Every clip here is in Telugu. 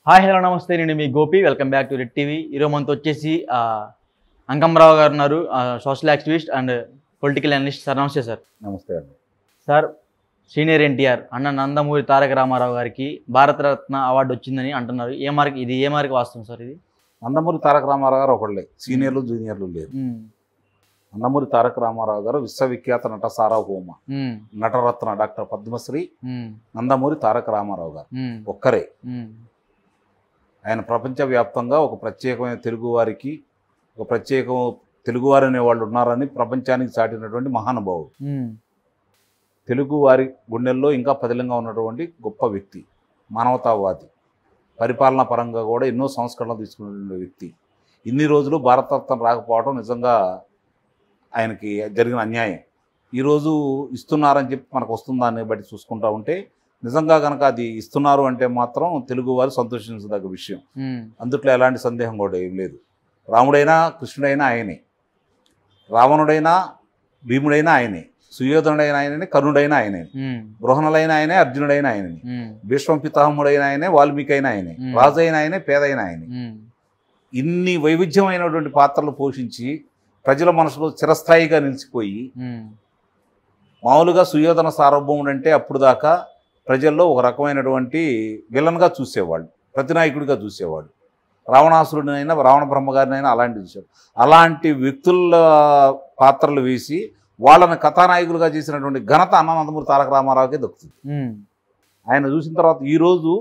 హాయ్ హలో నమస్తే నేను మీ Gopi welcome back to Red TV. ఈరోజు మనతో వచ్చేసి అంకమ్మరావు గారు ఉన్నారు, social activist and political analyst. Sir నమస్తే. సార్ నమస్తే అండి. సార్, సీనియర్ ఎన్టీఆర్ అన్న నందమూరి తారక రామారావు గారికి భారతరత్న అవార్డు వచ్చిందని అంటున్నారు. ఏ మార్క్ వాస్తవం సార్ ఇది? నందమూరి తారక రామారావు గారు ఒకళ్ళే, సీనియర్లు జూనియర్లు లేరు. నందమూరి తారక రామారావు గారు విశ్వవిఖ్యాత నట సార్వభౌమ నటరత్న డాక్టర్ పద్మశ్రీ నందమూరి తారక రామారావు గారు ఒక్కరే. ఆయన ప్రపంచవ్యాప్తంగా ఒక ప్రత్యేకమైన తెలుగువారికి, ఒక ప్రత్యేక తెలుగువారు అనే వాళ్ళు ఉన్నారని ప్రపంచానికి చాటినటువంటి మహానుభావుడు. తెలుగువారి గుండెల్లో ఇంకా పదిలంగా ఉన్నటువంటి గొప్ప వ్యక్తి, మానవతావాది, పరిపాలనా పరంగా కూడా ఎన్నో సంస్కరణలు తీసుకున్నటువంటి వ్యక్తి. ఇన్ని రోజులు భారతరత్న రాకపోవడం నిజంగా ఆయనకి జరిగిన అన్యాయం. ఈరోజు ఇస్తున్నారని చెప్పి మనకు వస్తుందాన్ని బట్టి చూసుకుంటా ఉంటే నిజంగా కనుక అది ఇస్తున్నారు అంటే మాత్రం తెలుగువారు సంతోషించదగ్గ విషయం. అందుట్లో ఎలాంటి సందేహం కూడా ఏం లేదు. రాముడైనా కృష్ణుడైనా ఆయనే, రావణుడైనా భీముడైనా ఆయనే, సుయోధనుడైన ఆయననే, కర్ణుడైనా ఆయనే, బృహణులైన ఆయనే, అర్జునుడైన ఆయనని, భీష్మ పితామహుడైన ఆయనే, వాల్మీకి అయిన ఆయనే, రాజు అయిన ఆయనే, పేదైన ఆయనే. ఇన్ని వైవిధ్యమైనటువంటి పాత్రలు పోషించి ప్రజల మనసులో చిరస్థాయిగా నిలిచిపోయి, మామూలుగా సుయోధన సార్వభౌముడు అంటే అప్పుడు దాకా ప్రజల్లో ఒక రకమైనటువంటి విలన్గా చూసేవాళ్ళు, ప్రతినాయకుడిగా చూసేవాడు. రావణాసురుడినైనా రావణ బ్రహ్మగారినైనా అలాంటి చూసేవాడు. అలాంటి వ్యక్తుల పాత్రలు వేసి వాళ్ళని కథానాయకులుగా చేసినటువంటి ఘనత నందమూరి తారక రామారావుకే దక్కుతుంది. ఆయన చూసిన తర్వాత ఈరోజు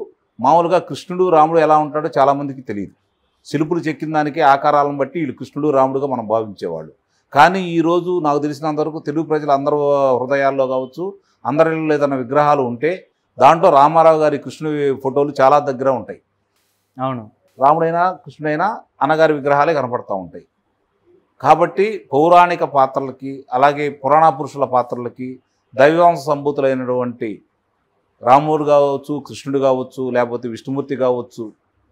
మామూలుగా కృష్ణుడు రాముడు ఎలా ఉంటాడో చాలామందికి తెలియదు. శిల్పులు చెక్కిన దానికి ఆకారాలను బట్టి వీళ్ళు కృష్ణుడు రాముడుగా మనం భావించేవాళ్ళు. కానీ ఈరోజు నాకు తెలిసినంతవరకు తెలుగు ప్రజలు అందరూ హృదయాల్లో కావచ్చు, అందరిలో ఏదైనా విగ్రహాలు ఉంటే దాంట్లో రామారావు గారి కృష్ణుడి ఫోటోలు చాలా దగ్గర ఉంటాయి. అవును, రాముడైనా కృష్ణుడైనా అన్నగారి విగ్రహాలే కనపడుతూ ఉంటాయి. కాబట్టి పౌరాణిక పాత్రలకి, అలాగే పురాణ పురుషుల పాత్రలకి దైవాంశ సంభూతులైనటువంటి రాముడు కావచ్చు, కృష్ణుడు కావచ్చు, లేకపోతే విష్ణుమూర్తి కావచ్చు,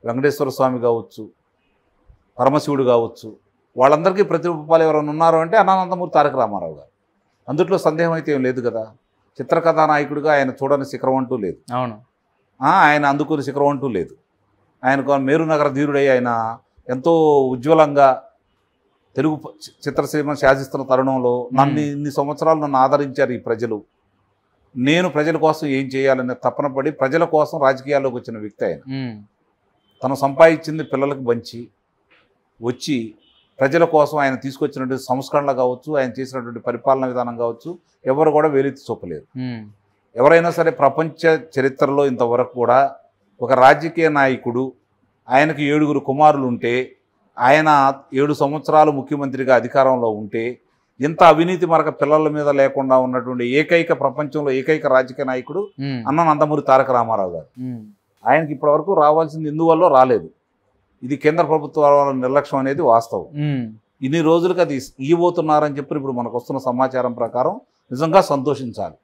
వెంకటేశ్వర స్వామి కావచ్చు, పరమశివుడు కావచ్చు, వాళ్ళందరికీ ప్రతిరూపాలు ఎవరైనా ఉన్నారు అంటే నందమూరి తారక రామారావు గారు. అందుట్లో సందేహం అయితే ఏం లేదు కదా. చిత్రకథానాయకుడిగా ఆయన చూడని శిఖరం అంటూ లేదు. అవును, ఆయన అందుకుని శిఖరం అంటూ లేదు. ఆయనకు మేరునగర ధీరుడై ఆయన ఎంతో ఉజ్వలంగా తెలుగు చిత్రసీమను శాసిస్తున్న తరుణంలో ఇన్ని సంవత్సరాలు నన్ను ఆదరించారు ఈ ప్రజలు, నేను ప్రజల కోసం ఏం చేయాలనే తపన పడి ప్రజల కోసం రాజకీయాల్లోకి వచ్చిన వ్యక్తి ఆయన. తను సంపాదించింది పిల్లలకు పంచి వచ్చి ప్రజల కోసం ఆయన తీసుకొచ్చినటువంటి సంస్కరణలు కావచ్చు, ఆయన చేసినటువంటి పరిపాలన విధానం కావచ్చు, ఎవరు కూడా వేలెత్తి చూపలేరు. ఎవరైనా సరే ప్రపంచ చరిత్రలో ఇంతవరకు కూడా ఒక రాజకీయ నాయకుడు, ఆయనకు 7 కుమారులు ఉంటే, ఆయన 7 సంవత్సరాలు ముఖ్యమంత్రిగా అధికారంలో ఉంటే, ఇంత అవినీతి మరక పిల్లల మీద లేకుండా ఉన్నటువంటి ప్రపంచంలో ఏకైక రాజకీయ నాయకుడు నందమూరి తారక రామారావు గారు. ఆయనకి ఇప్పటివరకు రావాల్సింది ఎందువల్ల రాలేదు. ఇది కేంద్ర ప్రభుత్వాల నిర్లక్ష్యం అనేది వాస్తవం. ఇన్ని రోజులకు అది ఇవ్వబోతున్నారని చెప్పి ఇప్పుడు మనకు వస్తున్న సమాచారం ప్రకారం నిజంగా సంతోషించాలి.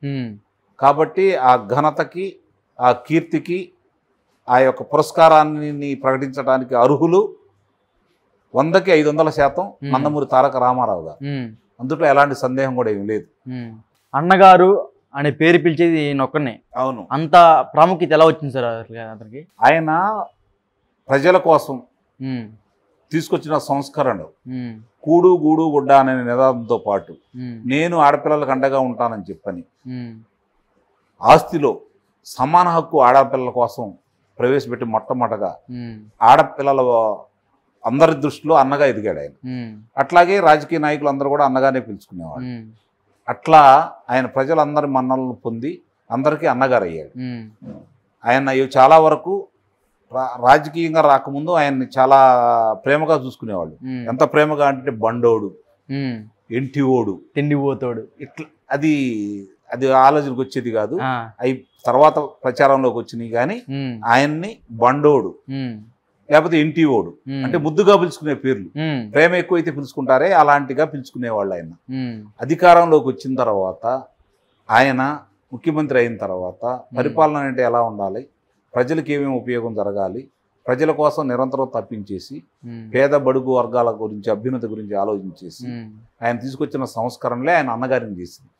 కాబట్టి ఆ ఘనతకి, ఆ కీర్తికి, ఆ యొక్క పురస్కారాన్ని ప్రకటించడానికి అర్హులు 100కి 500% నందమూరి తారక రామారావు గారు. అందులో ఎలాంటి సందేహం కూడా ఏమి లేదు. అన్నగారు అనే పేరు పిలిచేది నొక్కనే. అవును, అంత ప్రాముఖ్యత ఎలా వచ్చింది సార్ అతనికి? ఆయన ప్రజల కోసం తీసుకొచ్చిన సంస్కరణలు, కూడు గూడు గుడ్డ అనే నినాదంతో పాటు నేను ఆడపిల్లలకు అండగా ఉంటానని చెప్పని, ఆస్తిలో సమాన హక్కు ఆడపిల్లల కోసం ప్రవేశపెట్టి మొట్టమొదటగా ఆడపిల్లల అందరి దృష్టిలో అన్నగా ఎదిగాడు ఆయన. అట్లాగే రాజకీయ నాయకులు అందరూ కూడా అన్నగానే పిలుచుకునేవాడు. అట్లా ఆయన ప్రజలందరి మన్నలను పొంది అందరికీ అన్నగారు అయ్యాడు. ఆయన చాలా వరకు రాజకీయంగా రాకముందు ఆయన్ని చాలా ప్రేమగా చూసుకునేవాళ్ళు. ఎంత ప్రేమగా అంటే బండోడు, ఎంటిఓడు, తిండిపోతాడు, ఇట్లా అది అది ఆలోచనకు వచ్చేది కాదు. అవి తర్వాత ప్రచారంలోకి వచ్చినాయి. కానీ ఆయన్ని బండోడు లేకపోతే ఎంటిఓడు అంటే ముద్దుగా పిలుచుకునే పేర్లు, ప్రేమ ఎక్కువైతే పిలుచుకుంటారే అలాంటిగా పిలుచుకునేవాళ్ళు. ఆయన అధికారంలోకి వచ్చిన తర్వాత, ఆయన ముఖ్యమంత్రి అయిన తర్వాత పరిపాలన అంటే ఎలా ఉండాలి, ప్రజలకు ఏమేమి ఉపయోగం జరగాలి, ప్రజల కోసం నిరంతరం తప్పించేసి పేద బడుగు వర్గాల గురించి, అభ్యున్నతి గురించి ఆలోచించేసి ఆయన తీసుకొచ్చిన సంస్కరణలే ఆయన అన్నగారిని చేసింది.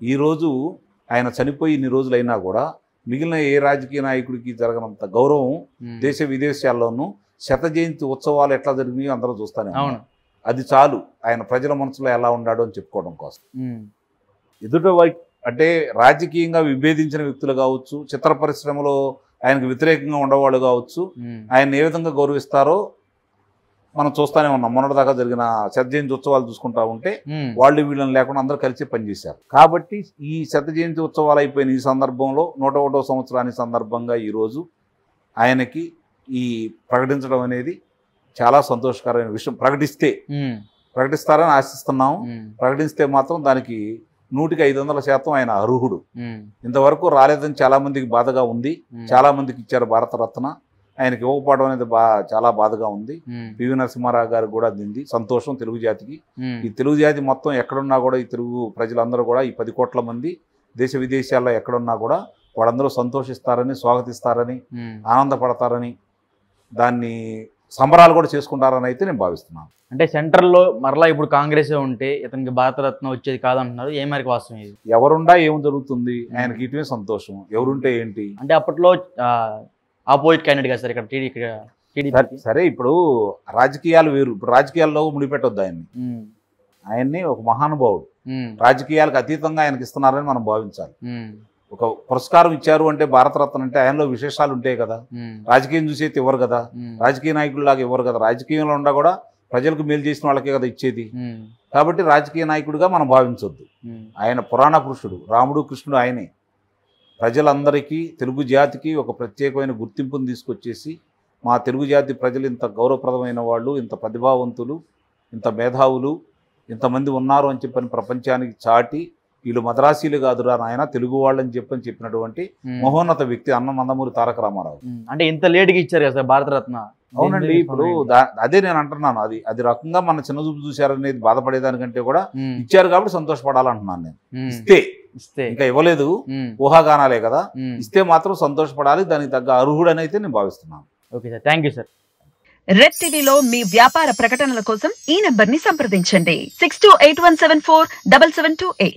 ఈరోజు ఆయన చనిపోయి ఇన్ని రోజులైనా కూడా మిగిలిన ఏ రాజకీయ నాయకుడికి జరగనంత గౌరవం దేశ విదేశాల్లోనూ శత జయంతి ఉత్సవాలు ఎట్లా జరిగినాయో అందరూ చూస్తానే ఉన్నారు. అది చాలు ఆయన ప్రజల మనసులో ఎలా ఉన్నాడో అని చెప్పుకోవడం కోసం. ఎదుట అంటే రాజకీయంగా విభేదించిన వ్యక్తులు కావచ్చు, చిత్ర పరిశ్రమలో ఆయనకు వ్యతిరేకంగా ఉండేవాళ్ళు కావచ్చు, ఆయన ఏ విధంగా గౌరవిస్తారో మనం చూస్తూనే ఉన్నాం. మొన్నటిదాకా జరిగిన శత జయంతి ఉత్సవాలు చూసుకుంటా ఉంటే వాళ్ళు వీళ్ళని లేకుండా అందరూ కలిసి పనిచేశారు. కాబట్టి ఈ శత జయంతి ఉత్సవాలు అయిపోయిన ఈ సందర్భంలో 101వ సంవత్సరాన్ని సందర్భంగా ఈరోజు ఆయనకి ఈ ప్రకటించడం అనేది చాలా సంతోషకరమైన విషయం. ప్రకటిస్తారని ఆశిస్తున్నాము. ప్రకటిస్తే మాత్రం దానికి 100కి 500% ఆయన అర్హుడు. ఇంతవరకు రాలేదని చాలా మందికి బాధగా ఉంది. చాలా మందికి ఇచ్చారు భారతరత్న, ఆయనకి ఇవ్వకపోవడం అనేది చాలా బాధగా ఉంది. పివి నరసింహారావు గారికి కూడా అందింది. సంతోషం తెలుగు జాతికి. ఈ తెలుగు జాతి మొత్తం ఎక్కడున్నా కూడా, ఈ తెలుగు ప్రజలందరూ కూడా, ఈ 10 కోట్ల మంది దేశ విదేశాల్లో ఎక్కడున్నా కూడా వాళ్ళందరూ సంతోషిస్తారని, స్వాగతిస్తారని, ఆనందపడతారని, దాన్ని సంబరాలు కూడా చేసుకుంటారని అయితే నేను భావిస్తున్నాను. అంటే సెంట్రల్లో మరలా ఇప్పుడు కాంగ్రెస్ ఉంటే ఇతనికి భారతరత్న వచ్చేది కాదంటున్నారు. ఏ మేరకు వాస్తవం ఇది? ఎవరుండా ఏం జరుగుతుంది, ఆయనకి ఇటువే సంతోషం. ఎవరుంటే ఏంటి అంటే అప్పట్లో ఆపోజిట్ క్యాండిడేట్ కదా సార్ ఇక్కడ టీడీపీ. సరే, ఇప్పుడు రాజకీయాలు వేరు. ఇప్పుడు రాజకీయాల్లో ముడిపెట్టొద్దు ఆయన్ని ఒక మహానుభావుడు. రాజకీయాలకు అతీతంగా ఆయనకి ఇస్తున్నారని మనం భావించాలి. ఒక పురస్కారం ఇచ్చారు అంటే భారతరత్న అంటే ఆయనలో విశేషాలు ఉంటాయి కదా. రాజకీయం చూసేది ఇవ్వరు కదా, రాజకీయ నాయకుడిలాగా ఇవ్వరు కదా. రాజకీయంలో ఉండా కూడా ప్రజలకు మేలు చేసిన వాళ్ళకే కదా ఇచ్చేది. కాబట్టి రాజకీయ నాయకుడిగా మనం భావించొద్దు. ఆయన పురాణ పురుషుడు, రాముడు కృష్ణుడు ఆయనే. ప్రజలందరికీ, తెలుగు జాతికి ఒక ప్రత్యేకమైన గుర్తింపును తీసుకొచ్చేసి, మా తెలుగు జాతి ప్రజలు ఇంత గౌరవప్రదమైన వాళ్ళు, ఇంత ప్రతిభావంతులు, ఇంత మేధావులు, ఇంతమంది ఉన్నారు అని చెప్పని ప్రపంచానికి చాటి, వీళ్ళు మద్రాసీలు కాదురా నాయన తెలుగు వాళ్ళని చెప్పినటువంటి మహోన్నత వ్యక్తి అన్న నందమూరి తారక రామారావు. అంటే ఇంత లేట్గా ఇచ్చారు కదా సార్ భారతరత్న. అవునండి, ఇప్పుడు అదే నేను అంటున్నాను. అది రకంగా మన చిన్న చూపు చూశారనేది బాధపడేదానికంటే కూడా ఇచ్చారు కాబట్టి సంతోషపడాలంటున్నాను నేను. ఇస్తే ఇంకా ఇవ్వలేదు, ఊహాగానాలే కదా. ఇస్తే మాత్రం సంతోషపడాలి, దానికి తగ్గ అర్హుడని అయితే నేను భావిస్తున్నాను. Okay sir, thank you sir. Red టీవీలో మీ వ్యాపార ప్రకటనల కోసం ఈ నంబర్ ని సంప్రదించండి 6281747728.